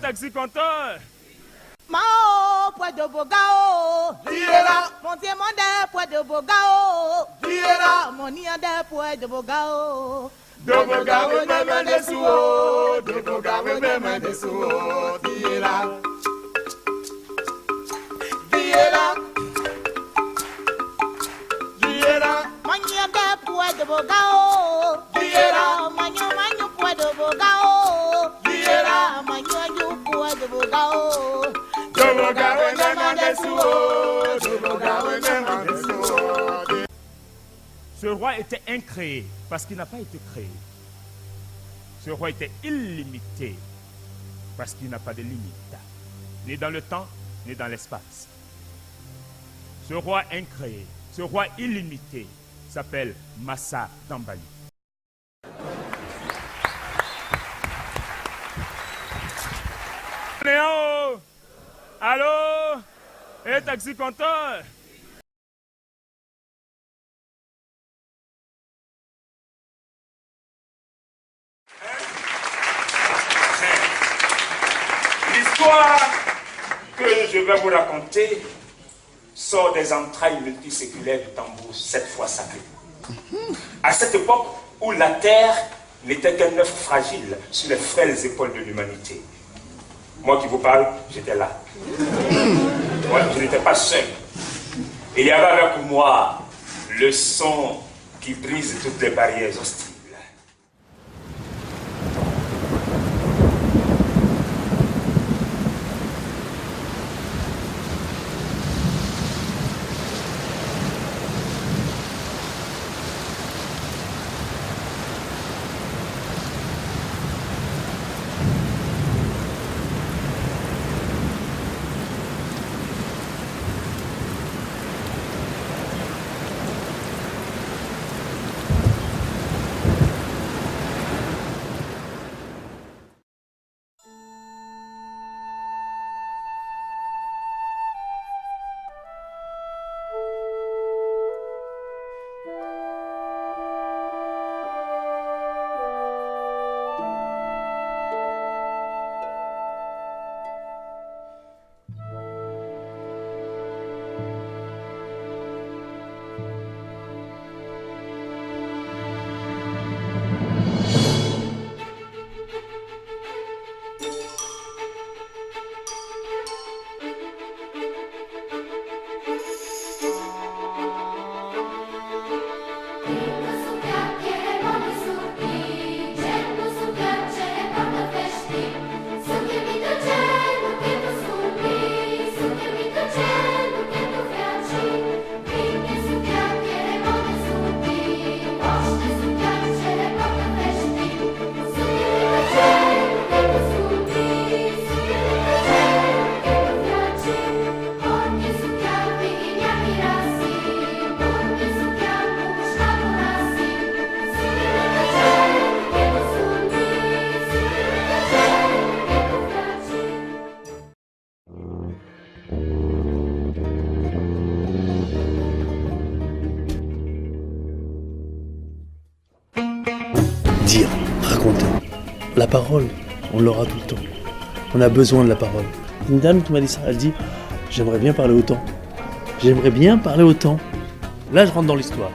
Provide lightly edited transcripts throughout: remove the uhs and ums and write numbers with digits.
taxi compteur. Mao, poids de Bogao. Diera, Mon Dieu, mon Dieu, poids de Bogao. Diera, Mon Nianda, poids de Bogao. Dobogawe meme desuo, Dobogawe meme desuo, Diera, Diera, Diera, Manianda, poids de Bogao. Diera, Manyo, poids de Bogao. Diera, Manyo, poids de Bogao. Dobogawe meme desuo, Dobogawe meme desuo. Ce roi était incréé parce qu'il n'a pas été créé. Ce roi était illimité parce qu'il n'a pas de limite, ni dans le temps, ni dans l'espace. Ce roi incréé, ce roi illimité s'appelle Massa Dambali. Léo, allô, et taxi compteur. L'histoire que je vais vous raconter sort des entrailles multiséculaires du tambour, cette fois sacré. À cette époque où la terre n'était qu'un œuf fragile sur les frêles épaules de l'humanité. Moi qui vous parle, j'étais là. Moi, je n'étais pas seul. Il y avait avec moi le son qui brise toutes les barrières hostiles. Dire, raconter. La parole, on l'aura tout le temps. On a besoin de la parole. Une dame qui m'a dit ça, elle dit « J'aimerais bien parler autant. J'aimerais bien parler autant. » Là, je rentre dans l'histoire.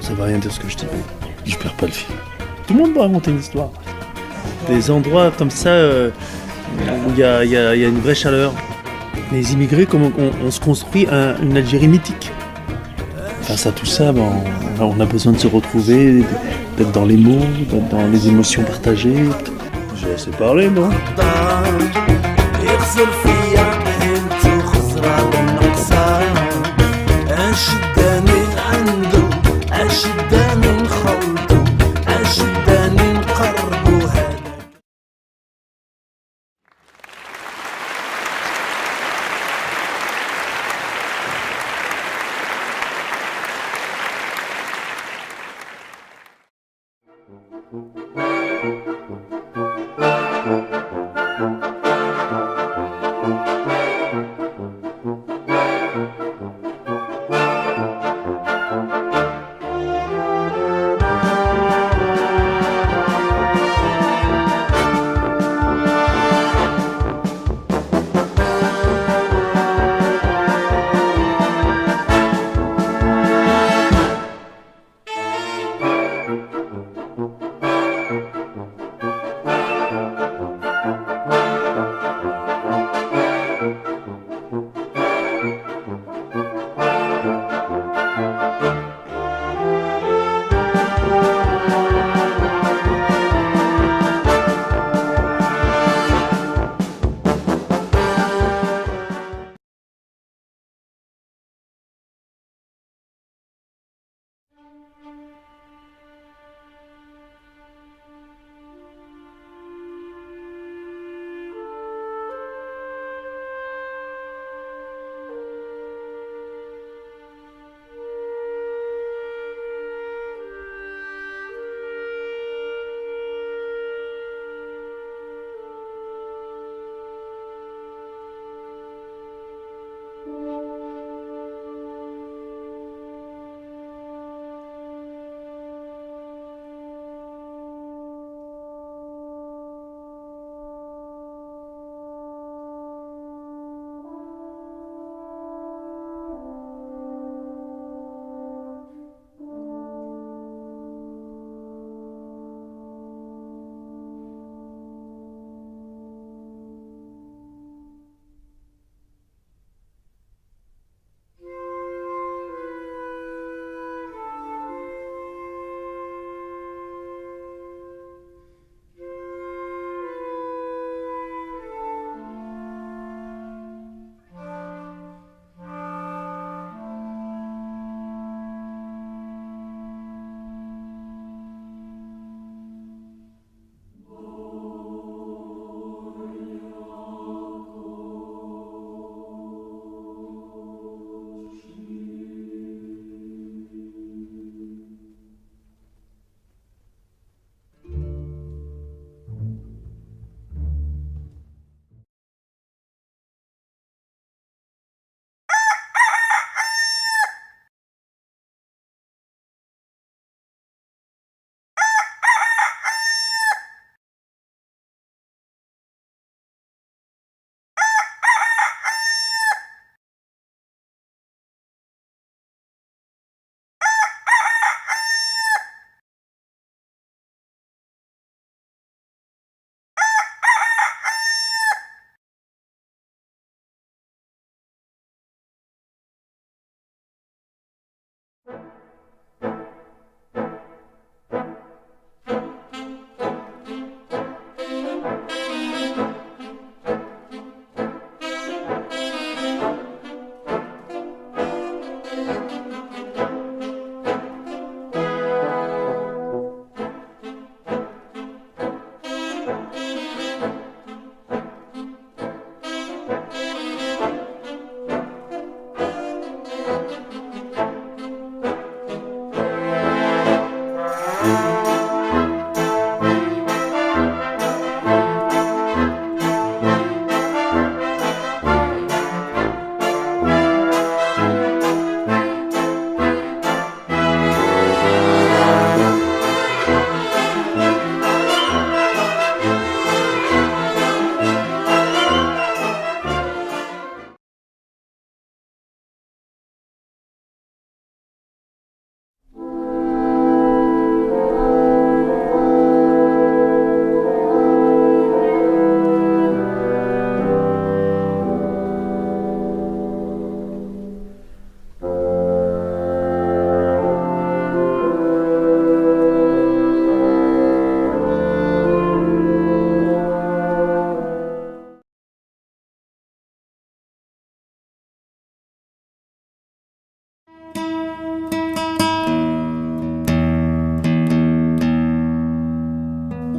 Ça va rien dire ce que je dis. Je perds pas le fil. Tout le monde peut raconter une histoire. Des endroits comme ça où il y a une vraie chaleur. Les immigrés, comme on se construit une Algérie mythique. Face à tout ça, on a besoin de se retrouver, d'être dans les mots, d'être dans les émotions partagées. J'ai assez parlé, non?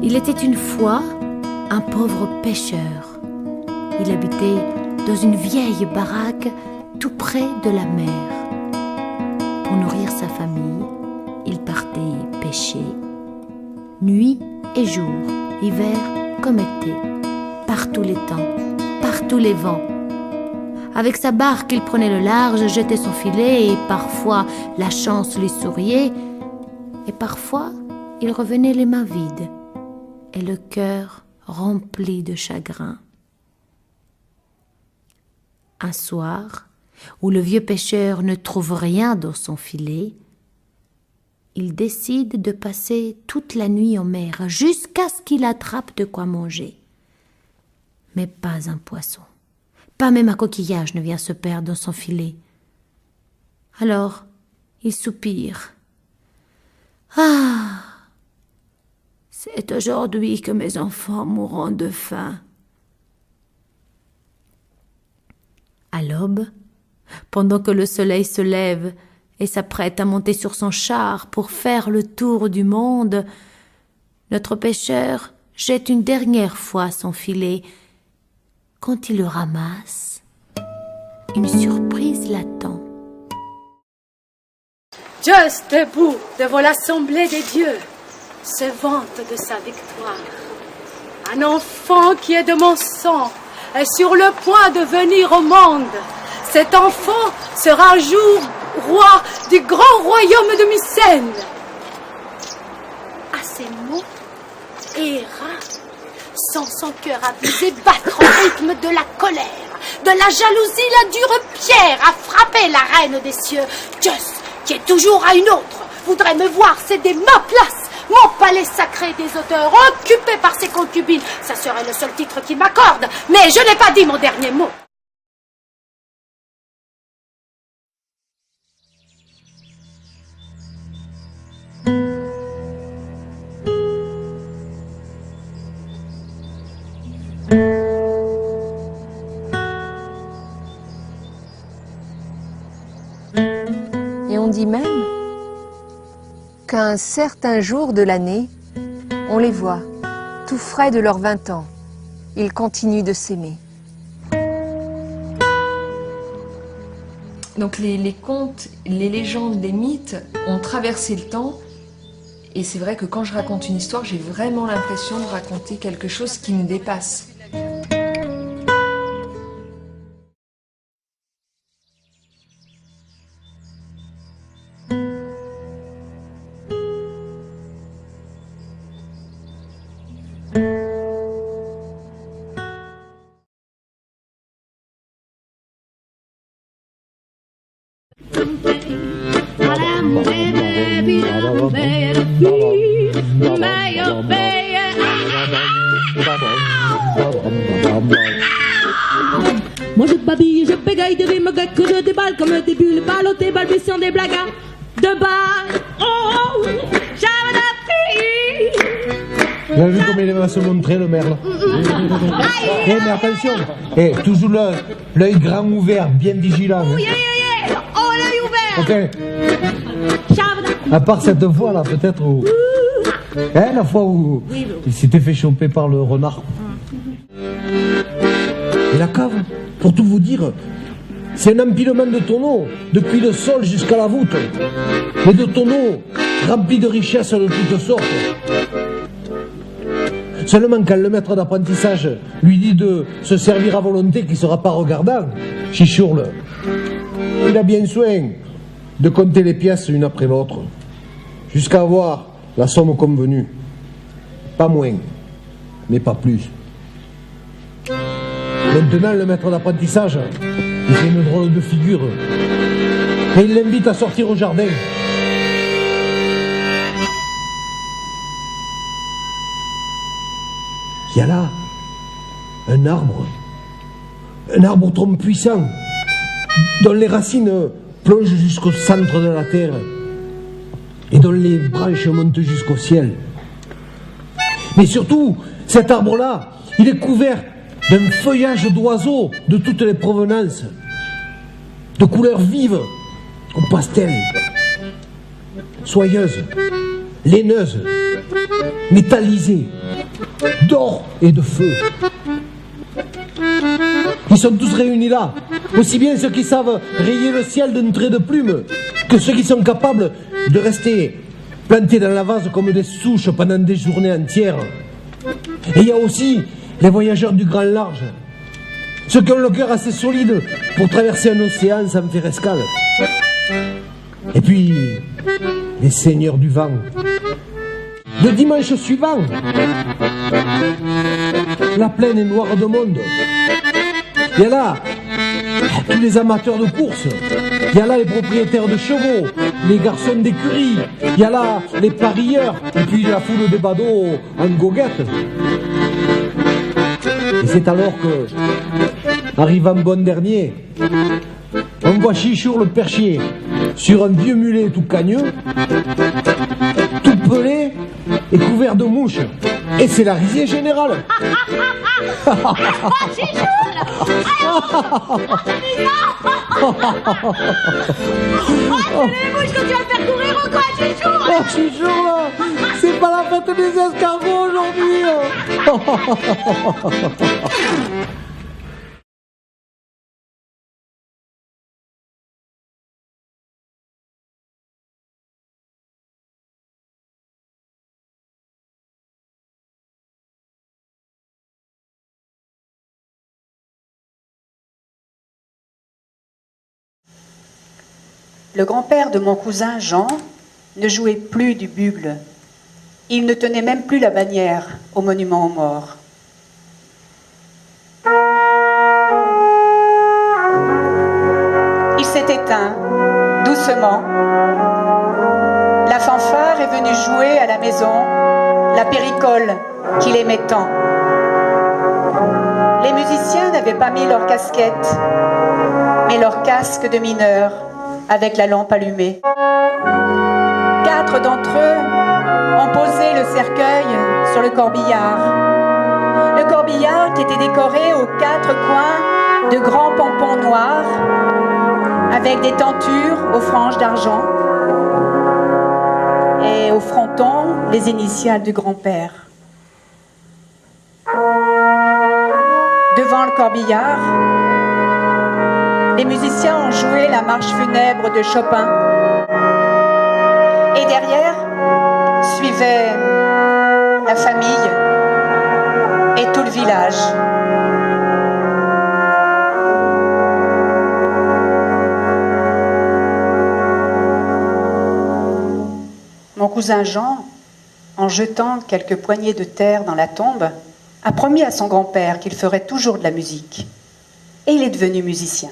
Il était une fois un pauvre pêcheur. Il habitait dans une vieille baraque tout près de la mer. Pour nourrir sa famille, il partait pêcher, nuit et jour, hiver comme été, par tous les temps, par tous les vents. Avec sa barque, il prenait le large, jetait son filet et parfois la chance lui souriait et parfois il revenait les mains vides et le cœur rempli de chagrin. Un soir, où le vieux pêcheur ne trouve rien dans son filet, il décide de passer toute la nuit en mer jusqu'à ce qu'il attrape de quoi manger. Mais pas un poisson, pas même un coquillage ne vient se perdre dans son filet. Alors, il soupire. « Ah, c'est aujourd'hui que mes enfants mourront de faim. » À l'aube, pendant que le soleil se lève et s'apprête à monter sur son char pour faire le tour du monde, notre pêcheur jette une dernière fois son filet. Quand il le ramasse, une surprise l'attend. Just debout devant l'assemblée des dieux, se vante de sa victoire. Un enfant qui est de mon sang est sur le point de venir au monde. Cet enfant sera un jour roi du grand royaume de Mycène. À ces mots, Héra sent son cœur avisé battre au rythme de la colère, de la jalousie. La dure pierre a frappé la reine des cieux. Zeus, qui est toujours à une autre, voudrait me voir céder ma place, mon palais sacré des auteurs, occupé par ses concubines. Ça serait le seul titre qu'il m'accorde, mais je n'ai pas dit mon dernier mot. Et on dit même qu'à un certain jour de l'année, on les voit, tout frais de leurs 20 ans. Ils continuent de s'aimer. Donc les contes, les légendes, les mythes ont traversé le temps. Et c'est vrai que quand je raconte une histoire, j'ai vraiment l'impression de raconter quelque chose qui me dépasse. Moi je babille, je bégaye des rimes grecques, que je déballe comme des bulles, ballottées, balbutiant des blagues de balle. Oh, j'avais la fille. Vous avez vu comme il va se montrer, le merle. Eh, mais attention, toujours l'œil grand ouvert, bien vigilant. Oh, l'œil ouvert. Ok. À part cette fois-là, peut-être où... la fois où il s'était fait choper par le renard. Et la cave, pour tout vous dire, c'est un empilement de tonneaux, depuis le sol jusqu'à la voûte. Mais de tonneaux remplis de richesses de toutes sortes. Seulement quand le maître d'apprentissage lui dit de se servir à volonté qui ne sera pas regardant, chichourle. Il a bien soin de compter les pièces une après l'autre, jusqu'à avoir la somme convenue. Pas moins, mais pas plus. Maintenant, le maître d'apprentissage, il fait une drôle de figure. Et il l'invite à sortir au jardin. Il y a là un arbre trop puissant, dont les racines plongent jusqu'au centre de la terre et dont les branches montent jusqu'au ciel. Mais surtout, cet arbre-là, il est couvert d'un feuillage d'oiseaux de toutes les provenances, de couleurs vives, au pastel, soyeuses, laineuses, métallisées. d'or et de feu. Ils sont tous réunis là, aussi bien ceux qui savent rayer le ciel d'un trait de plume que ceux qui sont capables de rester plantés dans la vase comme des souches pendant des journées entières. Et il y a aussi les voyageurs du grand large, ceux qui ont le cœur assez solide pour traverser un océan sans faire escale. Et puis, les seigneurs du vent. Le dimanche suivant, la plaine est noire de monde. Il y a là tous les amateurs de course. Il y a là les propriétaires de chevaux, les garçons d'écurie. Il y a là les parieurs et puis la foule de badauds en goguette. Et c'est alors que, arrivant bon dernier, on voit Chichour le perchier sur un vieux mulet tout cagneux, tout pelé et couvert de mouches. Et c'est la risée générale. C'est les mouches que tu vas faire courir ou quoi, Chichour? Oh, Chichour, là, c'est pas la fête des escargots aujourd'hui. Le grand-père de mon cousin Jean ne jouait plus du bugle. Il ne tenait même plus la bannière au monument aux morts. Il s'est éteint, doucement. La fanfare est venue jouer à la maison la péricole qu'il aimait tant. Les musiciens n'avaient pas mis leur casquette, mais leur casque de mineur avec la lampe allumée. 4 d'entre eux ont posé le cercueil sur le corbillard. Le corbillard qui était décoré aux 4 coins de grands pompons noirs avec des tentures aux franges d'argent et au fronton les initiales du grand-père. Devant le corbillard, les musiciens ont joué la marche funèbre de Chopin. Et derrière, suivait la famille et tout le village. Mon cousin Jean, en jetant quelques poignées de terre dans la tombe, a promis à son grand-père qu'il ferait toujours de la musique. Et il est devenu musicien.